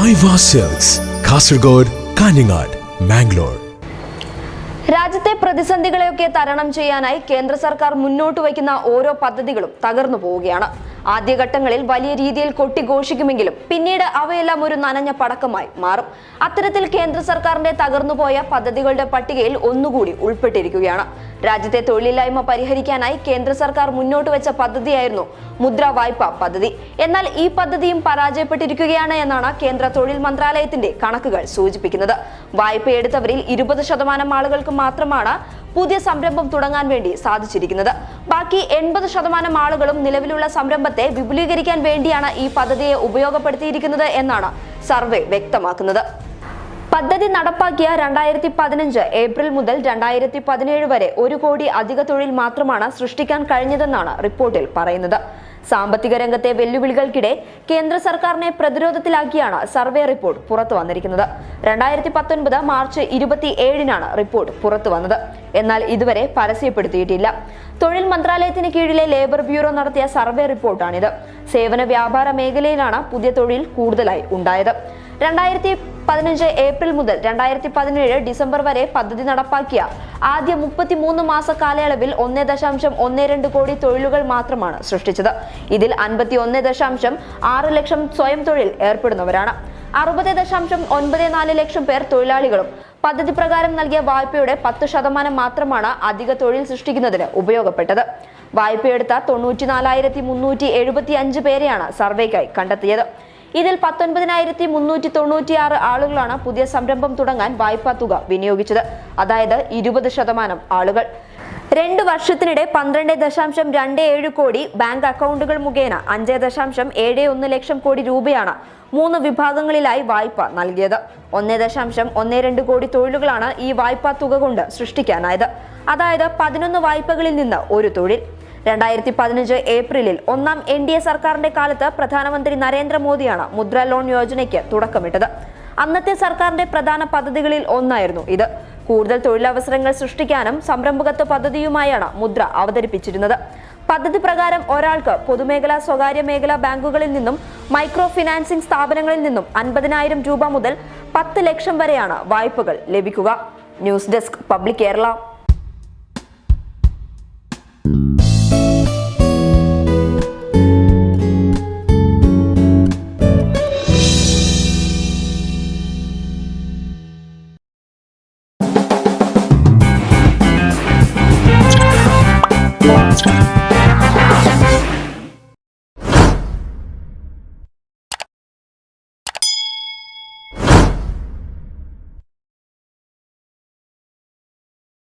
Aiva Silks, Kasargod, Kaningad, Mangalore. രാജ്യത്തെ പ്രതിസന്ധികളെയൊക്കെ തരണം ചെയ്യാനായി കേന്ദ്ര സർക്കാർ മുന്നോട്ട് വയ്ക്കുന്ന ഓരോ പദ്ധതികളും തകർന്നു പോവുകയാണ്. ആദ്യഘട്ടങ്ങളിൽ വലിയ രീതിയിൽ കൊട്ടിഘോഷിക്കുമെങ്കിലും പിന്നീട് അവയെല്ലാം ഒരു നനഞ്ഞ പടക്കമായി മാറും. അത്തരത്തിൽ കേന്ദ്ര സർക്കാരിന്റെ തകർന്നുപോയ പദ്ധതികളുടെ പട്ടികയിൽ ഒന്നുകൂടി ഉൾപ്പെട്ടിരിക്കുകയാണ്. രാജ്യത്തെ തൊഴിലില്ലായ്മ പരിഹരിക്കാനായി കേന്ദ്ര സർക്കാർ മുന്നോട്ട് വെച്ച പദ്ധതിയായിരുന്നു മുദ്ര വായ്പ പദ്ധതി. എന്നാൽ ഈ പദ്ധതിയും പരാജയപ്പെട്ടിരിക്കുകയാണ് എന്നാണ് കേന്ദ്ര തൊഴിൽ മന്ത്രാലയത്തിന്റെ കണക്കുകൾ സൂചിപ്പിക്കുന്നത്. വായ്പയെടുത്തവരിൽ 20% ആളുകൾക്ക് മാത്രമാണ് പുതിയ സംരംഭം തുടങ്ങാൻ വേണ്ടി സാധിച്ചിരിക്കുന്നത്. ബാക്കി 80% ആളുകളും നിലവിലുള്ള സംരംഭത്തെ വിപുലീകരിക്കാൻ വേണ്ടിയാണ് ഈ പദ്ധതിയെ ഉപയോഗപ്പെടുത്തിയിരിക്കുന്നത് എന്നാണ് സർവേ വ്യക്തമാക്കുന്നത്. പദ്ധതി നടപ്പാക്കിയ 2015 ഏപ്രിൽ മുതൽ 2017 വരെ 1 കോടി അധിക തൊഴിൽ മാത്രമാണ് സൃഷ്ടിക്കാൻ കഴിഞ്ഞതെന്നാണ് റിപ്പോർട്ടിൽ പറയുന്നത്. സാമ്പത്തിക രംഗത്തെ വെല്ലുവിളികൾക്കിടെ കേന്ദ്ര സർക്കാരിനെ പ്രതിരോധത്തിലാക്കിയാണ് സർവേ റിപ്പോർട്ട് പുറത്തു വന്നിരിക്കുന്നത്. 2019 മാർച്ച് 27-നാണ് റിപ്പോർട്ട് പുറത്തു വന്നത്. എന്നാൽ ഇതുവരെ പരസ്യപ്പെടുത്തിയിട്ടില്ല. തൊഴിൽ മന്ത്രാലയത്തിന് കീഴിലെ ലേബർ ബ്യൂറോ നടത്തിയ സർവേ റിപ്പോർട്ടാണിത്. സേവന വ്യാപാര മേഖലയിലാണ് പുതിയ തൊഴിൽ കൂടുതലായി ഉണ്ടായത്. 2015 ഏപ്രിൽ മുതൽ 2017 ഡിസംബർ വരെ പദ്ധതി നടപ്പാക്കിയ ആദ്യ 33 മാസ കാലയളവിൽ 1.12 കോടി തൊഴിലുകൾ മാത്രമാണ് സൃഷ്ടിച്ചത്. ഇതിൽ 51.6 ലക്ഷം സ്വയം തൊഴിൽ ഏർപ്പെടുന്നവരാണ്. 60.94 ലക്ഷം പേർ തൊഴിലാളികളും. പദ്ധതി പ്രകാരം നൽകിയ വായ്പയുടെ 10% മാത്രമാണ് അധിക തൊഴിൽ സൃഷ്ടിക്കുന്നതിന് ഉപയോഗപ്പെട്ടത്. വായ്പയെടുത്ത 94,375 പേരെയാണ് സർവേക്കായി കണ്ടെത്തിയത്. ഇതിൽ 19,396 ആളുകളാണ് പുതിയ സംരംഭം തുടങ്ങാൻ വായ്പാ തുക വിനിയോഗിച്ചത്. അതായത് 20% ആളുകൾ. 2 വർഷത്തിനിടെ 12.27 കോടി ബാങ്ക് അക്കൗണ്ടുകൾ മുഖേന 5.71 ലക്ഷം കോടി രൂപയാണ് 3 വിഭാഗങ്ങളിലായി വായ്പ നൽകിയത്. 1.12 കോടി തൊഴിലുകളാണ് ഈ വായ്പാ തുക കൊണ്ട് സൃഷ്ടിക്കാനായത്. അതായത് 11 വായ്പകളിൽ നിന്ന് ഒരു തൊഴിൽ. 2015 ഏപ്രിലിൽ 1ാം NDA സർക്കാരിന്റെ കാലത്ത് പ്രധാനമന്ത്രി നരേന്ദ്രമോദിയാണ് മുദ്ര ലോൺ യോജനയ്ക്ക് തുടക്കമിട്ടത്. അന്നത്തെ സർക്കാരിന്റെ പ്രധാന പദ്ധതികളിൽ ഒന്നായിരുന്നു ഇത്. കൂടുതൽ തൊഴിലവസരങ്ങൾ സൃഷ്ടിക്കാനും സംരംഭകത്വ പദ്ധതിയുമായാണ് മുദ്ര അവതരിപ്പിച്ചിരുന്നത്. പദ്ധതി പ്രകാരം ഒരാൾക്ക് പൊതുമേഖലാ സ്വകാര്യ മേഖലാ ബാങ്കുകളിൽ നിന്നും മൈക്രോ ഫിനാൻസിംഗ് സ്ഥാപനങ്ങളിൽ നിന്നും 50,000 രൂപ മുതൽ 10 ലക്ഷം വരെയാണ് വായ്പകൾ ലഭിക്കുക. News desk public Kerala.